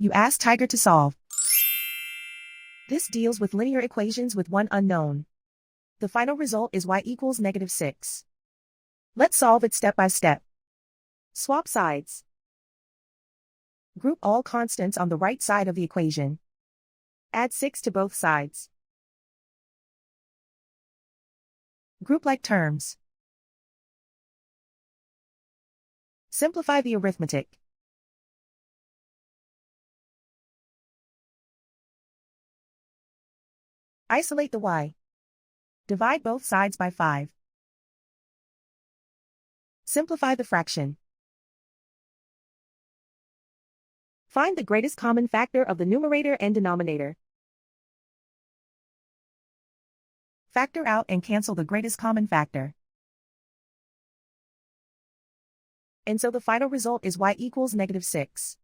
You ask Tiger to solve. This deals with linear equations with one unknown. The final result is y equals -6. Let's solve it step by step. Swap sides. Group all constants on the right side of the equation. Add 6 to both sides. Group like terms. Simplify the arithmetic. Isolate the y. Divide both sides by 5. Simplify the fraction. Find the greatest common factor of the numerator and denominator. Factor out and cancel the greatest common factor. And so the final result is y equals -6.